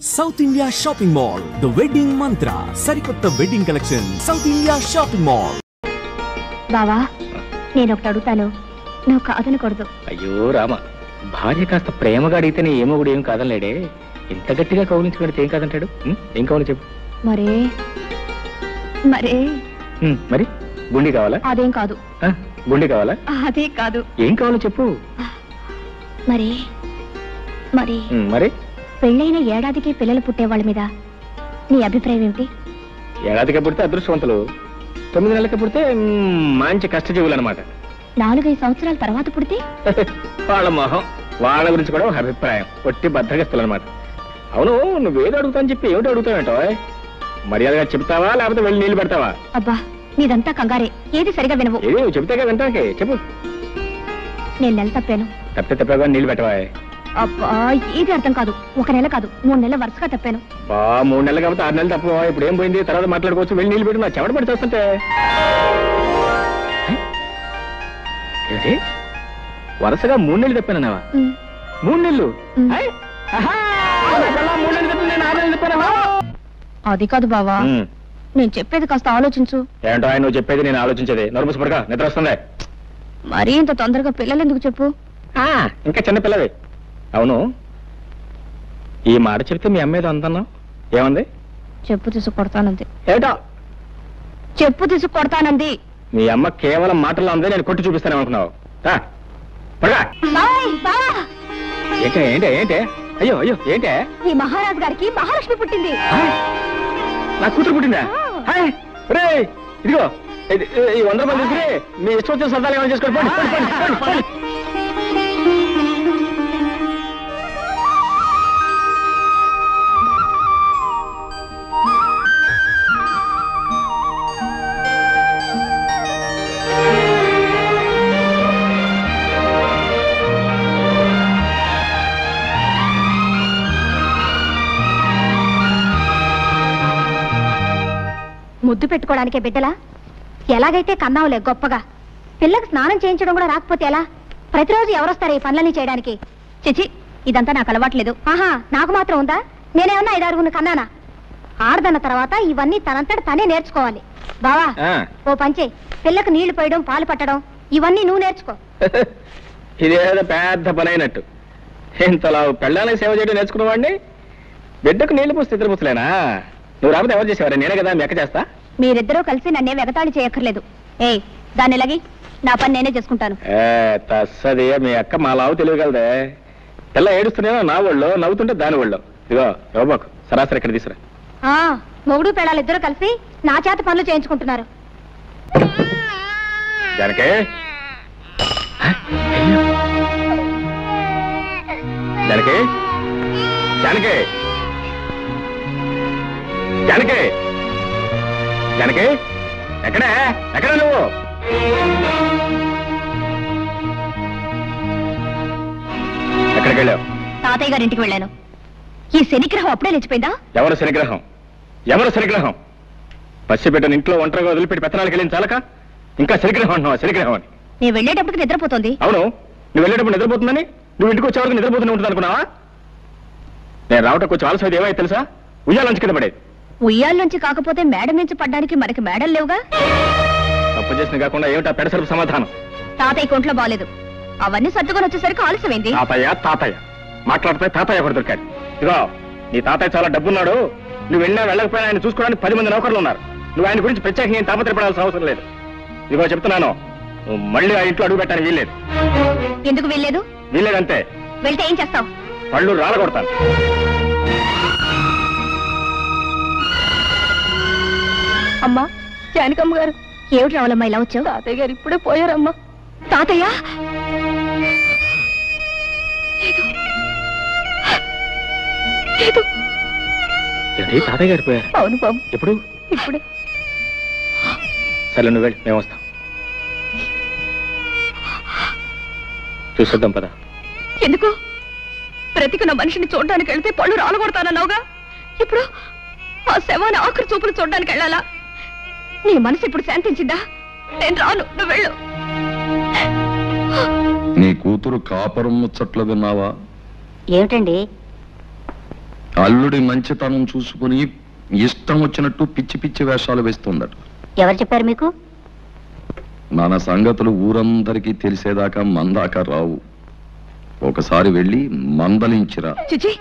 South India shopping mall the wedding మంత్ర సరికొత్త wedding collection south India shopping mall. బావా నేను ఒకటి అడుగుతాను, నువ్వు కాదనకూడదు. అయ్యో రామ, భార్య కాస్త ప్రేమగా అడిగితేనే ఏమో కూడా ఏం కాదనలేడే. ఇంత గట్టిగా కౌలించుకుంటే ఏం కాదంటాడు. ఏం కావాలి చెప్పు. మరే మరే మరి గుండి కావాలా? అదేం కాదు. గుండి కావాలా? అదే కాదు. ఏం కావాలో చెప్పు. మరి మరి మరి పెళ్ళైన ఏడాదికి పిల్లలు పుట్టే వాళ్ళ మీద నీ అభిప్రాయం ఏమిటి? ఏడాదికి పుడితే అదృష్టవంతులు, 9 నెలలకి పుడితే మంచి కష్టజీవులు అనమాట. 4-5 సంవత్సరాల తర్వాత పుడితే వాళ్ళ మొహం, వాళ్ళ గురించి కూడా ఒక అభిప్రాయం. ఒట్టి బద్దగస్తులు అనమాట. అవును, నువ్వేదో అడుగుతావని చెప్పి ఏమిటో అడుగుతావేంటో? మర్యాదగా చెప్తావా లేకపోతే వెళ్ళి నీళ్లు పెడతావా? అబ్బా నీదంతా కంగారే, ఏది సరిగా వినవు. ఏది చెప్తాగా వింటాకే చెప్పు. నేను నెల తప్పాను. తప్పగా నీళ్లు పెట్టవా? అబ్బా ఏది అర్థం కాదు. 1 నెల కాదు 3 నెలల వరుసగా తప్పాను. 3 నెలలు కాబట్టి 6 నెలలు తప్ప. ఇప్పుడు ఏం పోయింది, తర్వాత మాట్లాడుకోవచ్చు. వెళ్ళి నీళ్ళు పెట్టి నా చెమట పడి చేస్తుంటే ఏంటి వరుసగా 3 నెలలు తప్పానన్నావా? 3 నెలలు? 3 నెలలు తప్పి నేను 6 నెలలు తప్పానా? అది కాదు బావా, నేను చెప్పేది కాస్త ఆలోచించు. ఏంటో ఆయన నువ్వు చెప్పేది నేను ఆలోచించేది. నోరు పడక నిద్ర వస్తుంది. మరీ ఇంత తొందరగా పిల్లలు ఎందుకు చెప్పు? ఇంకా చిన్న పిల్లవి. అవును, ఈ మాట చెప్తే మీ అమ్మేదో అందన్నావు, ఏమంది? చెప్పు తీసు కొడతానంది. ఏటో చెప్పు తీసు కొడతానంది. మీ అమ్మ కేవలం మాటల్లో ఉంది, నేను కొట్టి చూపిస్తానే అనుకున్నావు. ఏంటే ఏంటే ఏంటే అయ్యో అయ్యో ఏంటే? ఈ మహారాజు గారికి మహాలక్ష్మి పుట్టింది. నా కూతురు పుట్టిందా? ఇదిగో ఈ 100 రూపాయలు తీసుకుని మీ ఇష్టం వచ్చిన సరదాలు ఏమైనా చేసుకోండి. ముద్దు పెట్టుకోవడానికే బిడ్డలా? ఎలాగైతే కన్నావులే గొప్పగా. పిల్లకి స్నానం చేయించడం కూడా రాకపోతే ఎలా? ప్రతిరోజు ఎవరొస్తారు ఈ పనులన్నీ చేయడానికి? చిచి, ఇదంతా నాకు అలవాట్లేదు. నాకు మాత్రం ఉందా? నేనేమన్నా 5-6 కన్నానా? ఆడదన్న తర్వాత ఇవన్నీ తనంతట తనే నేర్చుకోవాలి. బావా ఓ పంచే, పిల్లకు నీళ్లు పోయడం, పాలు పట్టడం ఇవన్నీ నువ్వు నేర్చుకో. ఇదేదో పెద్ద పని అయినట్టు. ఇంతలా పెళ్ళానికి సేవ చేయడం నేర్చుకున్నవాడిని బిడ్డకు నీళ్లు పోస్తే ఇద్దరు పుస్తలేనా? నువ్వు రాకపోతే ఎవరు చేసేవారు? నేనే కదా మీ అక్క చేస్తా. మీరిద్దరూ కలిసి నన్నే వెగతాళి చేయక్కర్లేదు. దాన్ని ఎలాగి నా పని నేనే చేసుకుంటాను. తస్సది, మీ అక్క మా లావు తెలియగలదే. పిల్ల ఏడుస్తున్నానో నా ఒళ్ళో, నవ్వుతుంటే దాని ఒళ్ళో. ఇదిగో యోబాకు సరాసరి ఇక్కడ తీసురా. మొగుడు పెళ్ళాలు ఇద్దరు కలిసి నా చేత పనులు చేయించుకుంటున్నారు. జానకి జానకి జానకి జానకి జానకి ఎక్కడే ఎక్కడ నువ్వు? ఎక్కడికి వెళ్ళావు? తాతయ్య గారింటికి వెళ్ళాను. ఈ శనిగ్రహం అప్పుడే లేచిపోయిందా? ఎవరు శనిగ్రహం? ఎవరు శనిగ్రహం? పసిబిడ్డను ఇంట్లో ఒంటరిగా వదిలిపెట్టి పెత్తనాలకు వెళ్ళిన చాలక ఇంకా శనిగ్రహం అంటున్నావా? శనిగ్రహం అని నేను వెళ్ళేటప్పటికి నిద్రపోతుంది. అవును, నువ్వు వెళ్ళేటప్పుడు నిద్రపోతుందని నువ్వు ఇంటికి వచ్చే వరకు నిద్రపోతూనే ఉంటుంది అనుకున్నావా? నేను రావటం కొంచెం ఆలస్యం ఏమై తెలుసా? ఉయ్యాలోంచి కింద పడేది. ఉయ్యాల్లోంచి కాకపోతే మేడ నుంచి పడ్డానికి మనకి మేడలు లేవుగా. తప్పు చేసిన కాకుండా ఏమిటా పెడసరపు సమాధానం? తాతయ్య కొంట్లో బాలేదు, అవన్నీ సర్దుకొని వచ్చేసరికి ఆలస్యమైంది. తాతయ్య తాతయ్య మాట్లాడితే తాతయ్య ఒకటి దొరికాడు. ఇదిగో నీ తాతయ్య చాలా డబ్బున్నాడు. నువ్వు వెళ్ళినా వెళ్ళకపోయినా ఆయన చూసుకోవడానికి 10 మంది నౌకర్లు ఉన్నారు. నువ్వు ఆయన గురించి ప్రత్యేకంగా తాపత్రపడాల్సిన అవసరం లేదు. ఇదిగో చెప్తున్నాను, నువ్వు మళ్ళీ ఆ ఇంట్లో అడుగు పెట్టడానికి వీల్లేదు. ఎందుకు వీల్లేదు? వీల్లేదంతే. వెళ్తే ఏం చేస్తావు? పళ్ళు రాలగొడతాను. అమ్మా జానకమ్మ గారు. ఏమిటి రావాలమ్మా ఇలా వచ్చావు? తాతయ్య గారు ఇప్పుడే పోయారమ్మా. తాతయ్య తాతయ్య గారు పోయారు? అవును బాబు. ఎప్పుడు? ఇప్పుడే. సరే నువ్వు వెళ్ళి, మేము వస్తాం. చూసేద్దాం పద. ఎందుకు? బ్రతికున్న మనిషిని చూడడానికి వెళ్తే పళ్ళు రాలగొడతానన్నావుగా. ఇప్పుడు ఆ శవాన్ని ఆఖరి చూపులు చూడడానికి వెళ్ళాలా? నీ మనసు ఇప్పుడు శాంతించిందా? నేను రాను, నువ్వు వెళ్ళు. నీ కూతురు కాపురం ముచ్చట్లు విన్నావా? ఏమిటండి? ఆ అల్లుడి మంచితనం చూసుకుని ఇష్టం వచ్చినట్టు పిచ్చి పిచ్చి వేషాలు వేస్తుందట. ఎవరు చెప్పారు మీకు? మన సంగతులు ఊరందరికీ తెలిసేదాకా మందాక రావు. ఒకసారి వెళ్ళి మందలించిరా. చిచి,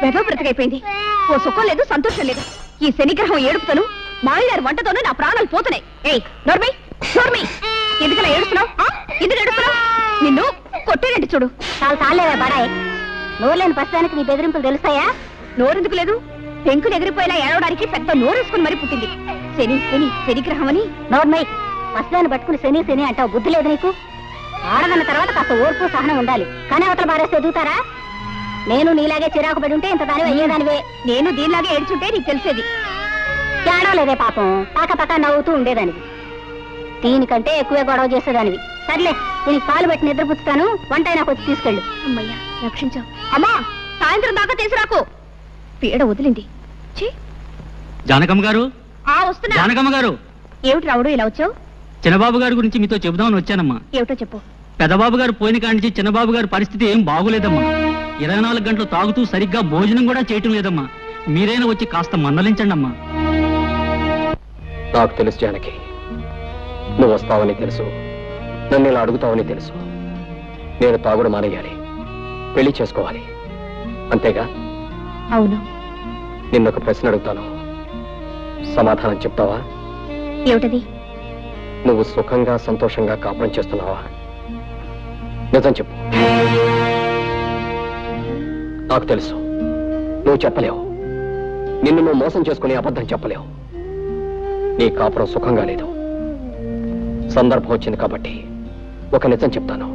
వెధవ బ్రతికైపోయింది. ఓ సుఖం లేదు, సంతోషం లేదు. ఈ శనిగ్రహం ఏడుపుతోను మాయగారి వంటతోనూ నా ప్రాణాలు పోతున్నాయి. ఏయ్ నోర్మై, నోర్మై, ఎందుకలా ఏడుస్తున్నావు? ఎందుకు ఏడుస్తున్నావు? నిన్ను కొట్టేనండి చూడు. చాలా తాలేవా బాడాయ్. నోరులేని పసడానికి నీ బెదిరింపులు తెలుస్తాయా? నోరెందుకు లేదు? పెంకులు ఎగిరిపోయేలా ఏడవడానికి పెద్ద నోరేసుకుని మరీ పుట్టింది. శని శని శనిగ్రహం అని. నోర్మై, పసదాన్ని పట్టుకుని శని శని అంటావు. బుద్ధి లేదు నీకు? ఆడదన్న తర్వాత కాస్త ఓర్పు సహనం ఉండాలి. కానీ అవతల బారేస్తే ఎదుగుతారా? నేను నీలాగే చిరాకు పడి ఉంటే ఇంత దానివి అయ్యేదానివే. నేను దీనిలాగే ఏడ్చుంటే నీకు తెలిసేది. ఏడవలేదే పాపం, పక్క పక్క నవ్వుతూ ఉండేదానివి. దీనికంటే ఎక్కువే గొడవ చేసేదానివి. సర్లే, దీనికి పాలు పెట్టి నిద్రపుచ్చుతాను. వంట నాకు వచ్చి తీసుకెళ్ళు. అమ్మయ్యా, రక్షించావు. అమ్మా, సాయంత్రం దాకా తీసుకురాకు. పీడ వదిలింది. జానకమ్మ గారు, వస్తున్నా. జానకమ్మ గారు. ఏమిటి రావుడు ఇలా వచ్చావు? చిన్నబాబు గారి గురించి మీతో చెబుదామని వచ్చానమ్మా. ఏమిటో చెప్పు. పెద్దబాబు గారు పోయిన కానించి చిన్నబాబు గారి పరిస్థితి ఏం బాగులేదమ్మా. 24 గంటలు తాగుతూ సరిగ్గా భోజనం కూడా చేయటం లేదమ్మా. మీరైనా వచ్చి కాస్త మందలించండి అమ్మా. నాకు తెలుసు జానకి, నువ్వు వస్తావని తెలుసు, నన్ను ఇలా అడుగుతావని తెలుసు. నేను తాగుడు మానేయాలి, పెళ్లి చేసుకోవాలి, అంతేగా? అవును. నిన్నొక ప్రశ్న అడుగుతాను, సమాధానం చెప్తావా? ఏమిటది? నువ్వు సుఖంగా సంతోషంగా కాపురం చేస్తున్నావా? నిజం చెప్పు. నాకు తెలుసు నువ్వు చెప్పలేవు. నిన్ను నువ్వు మోసం చేసుకుని అబద్ధం చెప్పలేవు. నీ కాపురం సుఖంగా లేదు. సందర్భం వచ్చింది కాబట్టి ఒక నిజం చెప్తాను.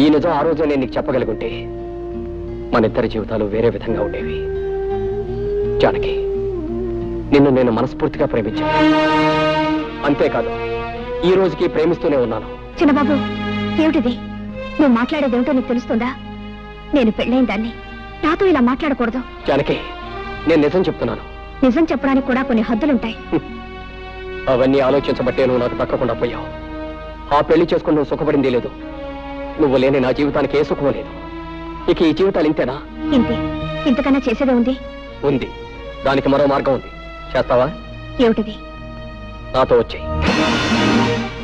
ఈ నిజం ఆ రోజు నేను నీకు చెప్పగలుగుంటే మన ఇద్దరి జీవితాలు వేరే విధంగా ఉండేవి. జానకి, నిన్ను నేను మనస్ఫూర్తిగా ప్రేమించాను. అంతేకాదు, ఈ రోజుకి ప్రేమిస్తూనే ఉన్నాను. చిన్నబాబు, ఏమిటిది? నువ్వు మాట్లాడేది ఏమిటో నీకు తెలుస్తుందా? నేను పెళ్ళైన దాన్ని, నాతో ఇలా మాట్లాడకూడదు. జానకి, నేను నిజం చెప్తున్నాను. నిజం చెప్పడానికి కూడా కొన్ని హద్దులుంటాయి. అవన్నీ ఆలోచించబట్టే నువ్వు నాకు దక్కకుండా పోయావు. ఆ పెళ్లి చేసుకుని నువ్వు సుఖపడింది లేదు. నువ్వు లేని నా జీవితానికి ఏ సుఖం లేదు. ఇక ఈ జీవితాలు ఇంతేనా? ఇంతే. ఇంతకన్నా చేసేదే ఉంది? ఉంది. దానికి మరో మార్గం ఉంది. చేస్తావా? ఏమిటది? నాతో వచ్చేయి.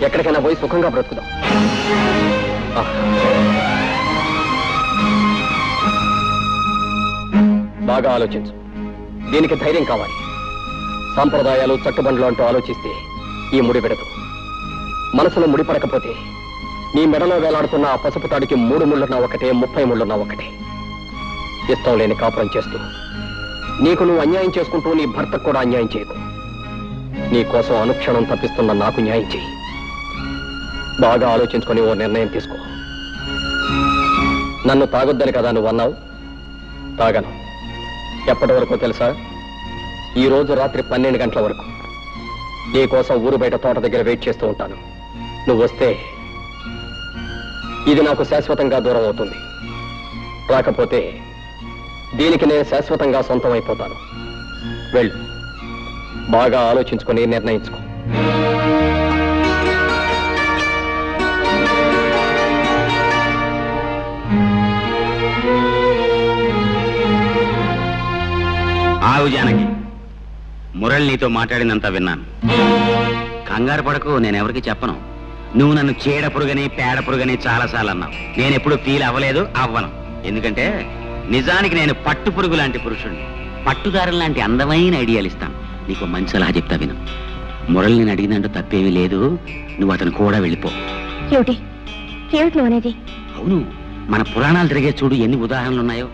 ఎక్కడికైనా పోయి సుఖంగా బ్రతుకుదాం. బాగా ఆలోచించు. దీనికి ధైర్యం కావాలి. సాంప్రదాయాలు, చట్టుబండ్లు అంటూ ఆలోచిస్తే ఈ ముడి విడదు. మనసులో ముడిపడకపోతే నీ మెడలో వేలాడుతున్న ఆ పసుపు తాడికి 3 ముళ్ళున్నా ఒకటే, 30 ముళ్ళున్నా ఒకటే. ఇష్టం లేని కాపురం చేస్తూ నీకు నువ్వు అన్యాయం చేసుకుంటూ నీ భర్తకు కూడా అన్యాయం చేయకు. నీ కోసం అనుక్షణం తప్పిస్తున్న నాకు న్యాయం చేయి. బాగా ఆలోచించుకొని ఓ నిర్ణయం తీసుకో. నన్ను తాగొద్దని కదా నువ్వు అన్నావు. తాగను. ఎప్పటి వరకు తెలుసా? ఈ రోజు రాత్రి 12 గంటల వరకు నీ కోసం ఊరు బయట తోట దగ్గర వెయిట్ చేస్తూ ఉంటాను. నువ్వు వస్తే ఇది నాకు శాశ్వతంగా దూరం అవుతుంది. రాకపోతే దీనికి నేను శాశ్వతంగా సొంతం అయిపోతాను. వెళ్ళు. బాగా ఆలోచించుకొని నిర్ణయించుకో. ఆవు జానకి, మురళి నీతో మాట్లాడినంత విన్నాను. కంగారు పడకు, నేనెవరికి చెప్పను. నువ్వు నన్ను చీడ పురుగని, పేడ పురుగని చాలాసార్లు అన్నావు. నేనెప్పుడు ఫీల్ అవ్వలేదు, అవ్వను. ఎందుకంటే నిజానికి నేను పట్టు పురుగు లాంటి పురుషుణ్ణి. పట్టుదారులు లాంటి అందమైన ఐడియాలు ఇస్తాను. నీకు మంచి సలహా చెప్తా విను. మురళి నేను అడిగినంటూ తప్పేమీ లేదు. నువ్వు అతను కూడా వెళ్ళిపో. ఏమిటి ఏమిటి నువ్వు అనేది? అవును, మన పురాణాలు తిరిగే చూడు ఎన్ని ఉదాహరణలు ఉన్నాయో.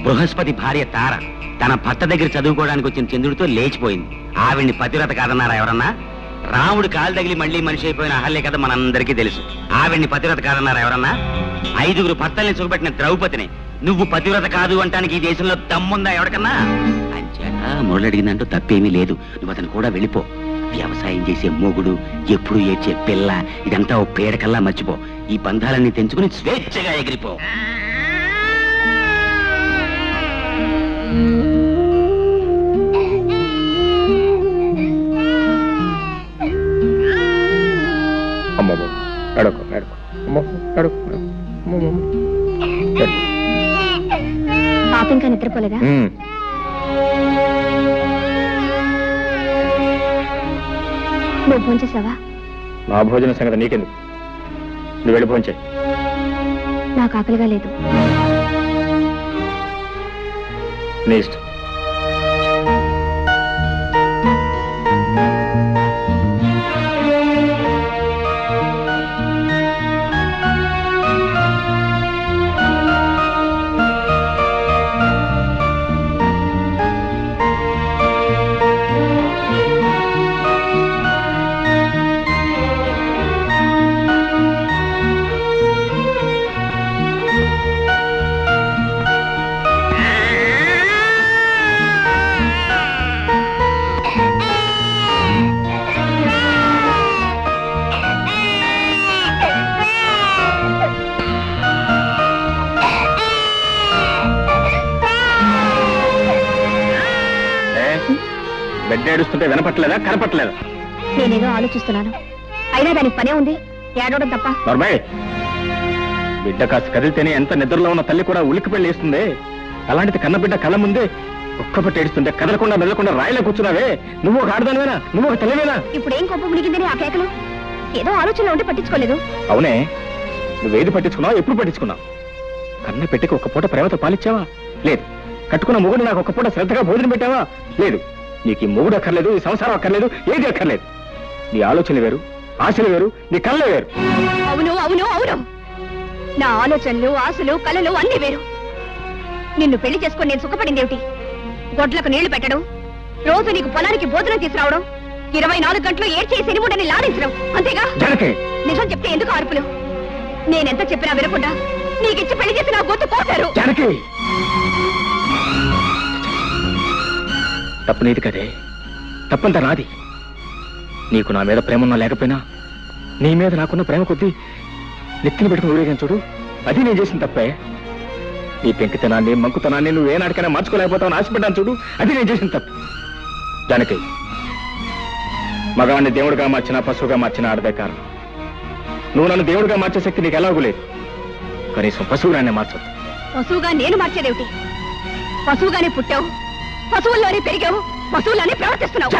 బృహస్పతి భార్య తార తన భర్త దగ్గర చదువుకోవడానికి వచ్చిన చంద్రుడితో లేచిపోయింది. ఆవిడ్ని పతివ్రత కాదన్నారా ఎవరన్నా? రాముడు కాలు తగిలి మళ్ళీ మనిషి అయిపోయిన అహల్య కథ మనందరికీ తెలుసు. ఆవిడ్ని పతివ్రత కాదన్నారా ఎవరన్నా? 5గురు భర్తల్ని సుఖపెట్టిన ద్రౌపదిని నువ్వు పతివ్రత కాదు అంటానికి ఈ దేశంలో దమ్ముందా ఎవరికన్నా? అంచేత మురళి అడిగిందంటూ తప్పేమీ లేదు. నువ్వు అతను కూడా వెళ్ళిపో. వ్యవసాయం చేసే మొగుడు, ఎప్పుడు ఏడ్చే పిల్ల, ఇదంతా ఓ పేడకల్లా మర్చిపో. ఈ బంధాలన్నీ తెంచుకుని స్వేచ్ఛగా ఎగిరిపో. పాప ఇంకా నిద్రపోలేదా? నువ్వు భోంచేసావా? నా భోజన సంగతి నీకెందుకు, నువ్వు వెళ్ళి భోంచే. నాకు ఆకలిగా లేదు. నీ ఇష్టం. ఏడుస్తుంటే వినపట్లేదా, కనపట్లేదా? నేనేదో ఆలోచిస్తున్నాను, అయినా దానికి పనే ఉంది, ఏడవడం తప్ప. నర్మయ్, బిడ్డ కాస్త కదిలితేనే ఎంత నిద్రలో ఉన్న తల్లి కూడా ఉలికి పెళ్లి వేస్తుంది. అలాంటిది కన్నబిడ్డ కళ్ళ ముందే ఒక్కపట్టి ఏడుస్తుంటే కదలకుండా మెదలకుండా రాయిలో కూర్చున్నావే. నువ్వు ఒక ఆడదానివేనా? నువ్వు ఒక తల్లివేనా? ఇప్పుడు ఏం కోపం మునిగిందని ఆ కేకలు? ఏదో ఆలోచనలో ఉంటే పట్టించుకోలేదు. అవునే, నువ్వేది పట్టించుకున్నావు, ఎప్పుడు పట్టించుకున్నావు? కన్న పెట్టికి ఒక్క పూట ప్రేమతో పాలిచ్చావా? లేదు. కట్టుకున్న మొగుడు నాకు ఒక్క పూట శ్రద్ధగా భోజనం పెట్టావా? లేదు. నీకు ఈ మొగుడు అక్కర్లేదు, ఈ సంసారం అక్కర్లేదు, ఏది అక్కర్లేదు. నీ ఆలోచనలు వేరు, ఆశలు వేరు, నీ కళ్ళే వేరు. అవును అవును అవును, నా ఆలోచనలు, ఆశలు, కళలు అన్నీ వేరు. నిన్ను పెళ్లి చేసుకుని నేను సుఖపడిందేమిటి? గొడ్లకు నీళ్లు పెట్టడం, రోజు నీకు పొలానికి భోజనం తీసుకురావడం, 24 గంటలు ఏడ్చేసి సినిముడని లాడించడం, అంతేగా? నిజం చెప్తే ఎందుకు అరుపులు? నేనెంత చెప్పినా వినకుండా నీకిచ్చి పెళ్లి చేసి నా గొంతు కోసారు. తప్పు నీది కదే, తప్పంతా నాది. నీకు నా మీద ప్రేమ ఉన్నా లేకపోయినా నీ మీద నాకున్న ప్రేమ కొద్దీ నెత్తిన పెట్టుకుని ఊరేగాను చూడు, అది నేను చేసిన తప్పే. నీ పెంకితనాన్ని, మంకుతనాన్ని నువ్వు ఏనాడికైనా మార్చుకోలేకపోతావు ఆశపడ్డాను చూడు, అది నేను చేసిన తప్పు. జానకి, మగవాడిని దేవుడిగా మార్చినా పశువుగా మార్చినా ఆడదే కారణం. నువ్వు నన్ను దేవుడిగా మార్చే శక్తి నీకు ఎలాగూ లేదు. కనీసం పశువుగానే మార్చదు. పశువుగా నేను మార్చేదేమిటి? పశువుగానే పుట్టావు, పశువుల్లోనే పెరిగావు, పశువుల్లోనే ప్రవర్తిస్తున్నావు.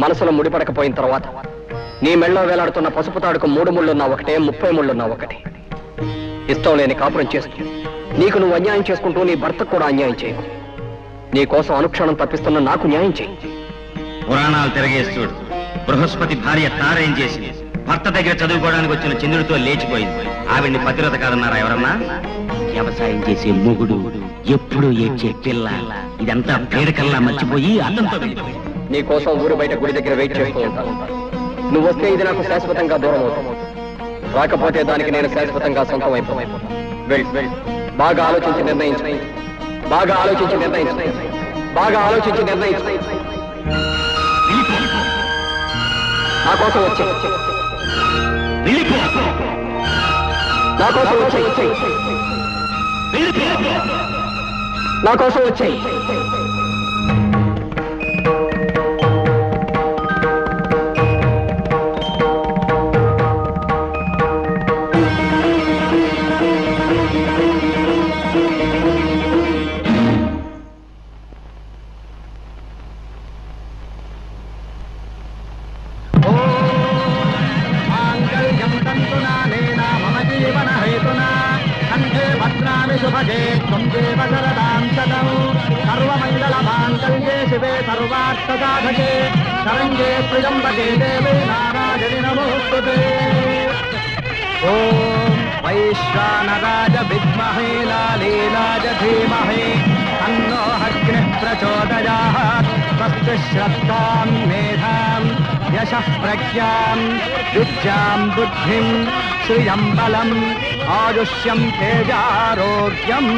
మనసులో ముడిపడకపోయిన తర్వాత నీ మెళ్ళో వేలాడుతున్న పసుపు తాడుకు 3 ముళ్ళున్నా ఒకటే, 30 ముళ్ళున్నా ఒకటే. ఇష్టం లేని కాపురం చేస్తూ నీకు నువ్వు అన్యాయం చేసుకుంటూ నీ భర్తకు కూడా అన్యాయం చేయకు. నీ కోసం అనుక్షణం తప్పిస్తున్న నాకు న్యాయం చేయి. పురాణాలు తిరగేస్తుడు. బృహస్పతి భార్య తారేం చేసింది? భర్త దగ్గర చదువుకోవడానికి వచ్చిన చంద్రుడితో లేచిపోయింది. ఆవిడ్ని పతివ్రత కాదన్నారా ఎవరన్నా? వ్యవసాయం చేసే మొగుడు, ఎప్పుడు ఏడ్చే పిల్ల, ఇదంతా పేడకల్లా మర్చిపోయి అల్లంతో వెళ్ళిపోయింది. నీ కోసం ఊరు బయట గుడి దగ్గర వెయిట్ చేస్తూ ఉంటాను. నువ్వు వస్తే ఇది నాకు శాశ్వతంగా దూరం అవుతుంది, రాకపోతే దానికి నేను శాశ్వతంగా సొంతం అయిపోతాను. వెళ్ళు, బాగా ఆలోచించి నిర్ణయించు, బాగా ఆలోచించి నిర్ణయించు, బాగా ఆలోచించి నిర్ణయించు. నా కోసం వచ్చే, నా కోసం వచ్చే, నా కోసం వచ్చేయి. सर्वमङ्गलमाङ्गल्ये शिवे सर्वार्थसाधके शरण्ये त्र्यम्बके देवे नारायणि नमोस्तुते। ॐ वैश्वानराय विद्महे लालीलाय धीमहि तन्नो अग्निः प्रचोदयात्। स्वस्ति श्रद्धां मेधां यशः प्रज्ञां विद्यां बुद्धिं श्रियं बलम् आयुष्यं तेजारोग्यम्।